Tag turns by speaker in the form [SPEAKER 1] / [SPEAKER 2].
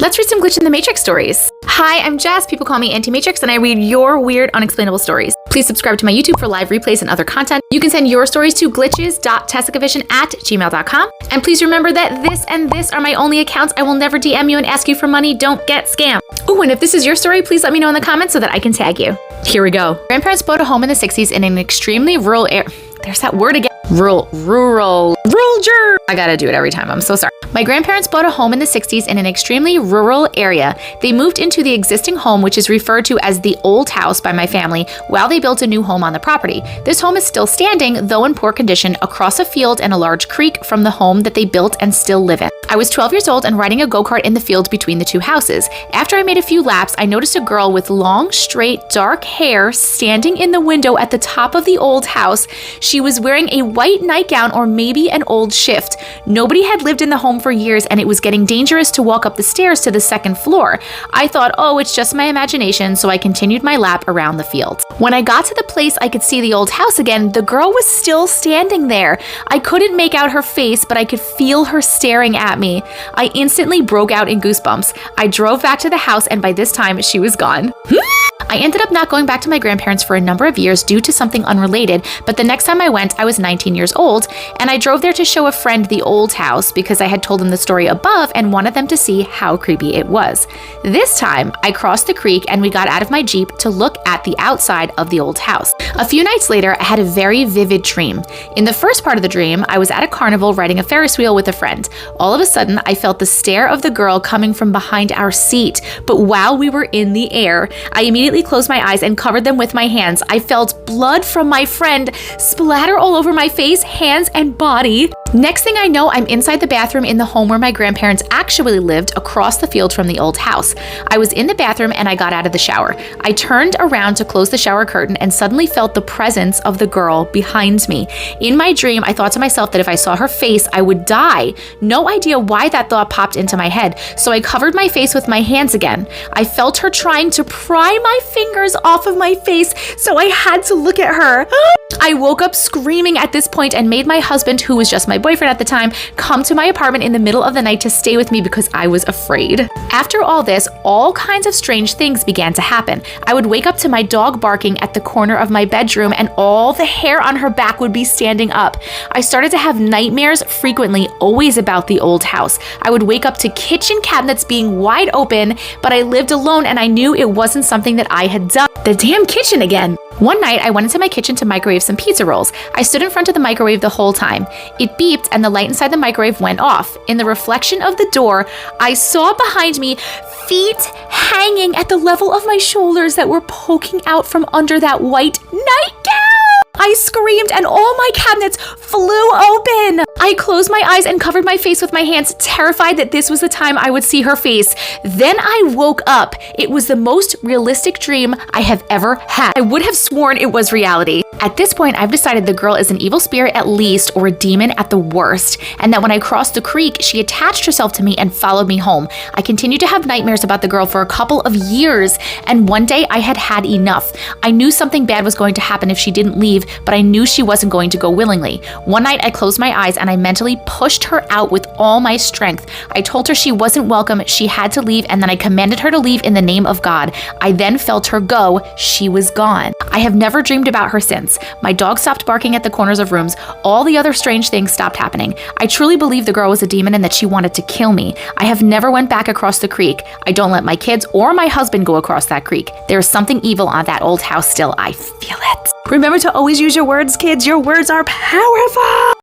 [SPEAKER 1] Let's read some Glitch in the Matrix stories. Hi, I'm Jess. People call me Auntie Matrix, and I read your weird, unexplainable stories. Please subscribe to my YouTube for live replays and other content. You can send your stories to glitches.tessicavision@gmail.com. And please remember that this and this are my only accounts. I will never DM you and ask you for money. Don't get scammed. Ooh, and if this is your story, please let me know in the comments so that I can tag you. Here we go. Grandparents bought a home in the 60s in an extremely rural area. There's that word again. Rural. I gotta do it every time. I'm so sorry. My grandparents bought a home in the 60s in an extremely rural area. They moved into the existing home, which is referred to as the old house by my family, while they built a new home on the property. This home is still standing, though in poor condition, across a field and a large creek from the home that they built and still live in. I was 12 years old and riding a go-kart in the field between the two houses. After I made a few laps, I noticed a girl with long, straight, dark hair standing in the window at the top of the old house. She was wearing a white nightgown or maybe an old shift. Nobody had lived in the home for years, and it was getting dangerous to walk up the stairs to the second floor. I thought, oh, it's just my imagination, so I continued my lap around the field. When I got to the place I could see the old house again, the girl was still standing there. I couldn't make out her face, but I could feel her staring at me. I instantly broke out in goosebumps. I drove back to the house, and by this time, she was gone. I ended up not going back to my grandparents for a number of years due to something unrelated, but the next time I went, I was 19 years old, and I drove there to show a friend the old house because I had told them the story above and wanted them to see how creepy it was. This time, I crossed the creek and we got out of my Jeep to look at the outside of the old house. A few nights later, I had a very vivid dream. In the first part of the dream, I was at a carnival riding a Ferris wheel with a friend. All of a sudden, I felt the stare of the girl coming from behind our seat, but while we were in the air, I immediately closed my eyes and covered them with my hands. I felt blood from my friend splatter all over my face, hands, and body. Next thing I know, I'm inside the bathroom in the home where my grandparents actually lived across the field from the old house. I was in the bathroom and I got out of the shower. I turned around to close the shower curtain and suddenly felt the presence of the girl behind me. In my dream, I thought to myself that if I saw her face, I would die. No idea why that thought popped into my head, so I covered my face with my hands again. I felt her trying to pry my fingers off of my face, so I had to look at her. I woke up screaming at this point and made my husband, who was just my boyfriend at the time, come to my apartment in the middle of the night to stay with me because I was afraid. After all this, all kinds of strange things began to happen. I would wake up to my dog barking at the corner of my bedroom and all the hair on her back would be standing up. I started to have nightmares frequently, always about the old house. I would wake up to kitchen cabinets being wide open, but I lived alone and I knew it wasn't something that I had done. The damn kitchen again. One night, I went into my kitchen to microwave some pizza rolls. I stood in front of the microwave the whole time. It beeped and the light inside the microwave went off. In the reflection of the door, I saw behind me feet hanging at the level of my shoulders that were poking out from under that white nightgown. I screamed and all my cabinets flew open. I closed my eyes and covered my face with my hands, terrified that this was the time I would see her face. Then I woke up. It was the most realistic dream I have ever had. I would have sworn it was reality. At this point, I've decided the girl is an evil spirit at least, or a demon at the worst, and that when I crossed the creek, she attached herself to me and followed me home. I continued to have nightmares about the girl for a couple of years, and one day I had had enough. I knew something bad was going to happen if she didn't leave, but I knew she wasn't going to go willingly. One night I closed my eyes and I mentally pushed her out with all my strength. I told her she wasn't welcome, she had to leave, and then I commanded her to leave in the name of God. I then felt her go. She was gone. I have never dreamed about her since. My dog stopped barking at the corners of rooms. All the other strange things stopped happening. I truly believe the girl was a demon and that she wanted to kill me. I have never went back across the creek. I don't let my kids or my husband go across that creek. There is something evil on that old house still. I feel it. Remember to always use your words, kids. Your words are powerful.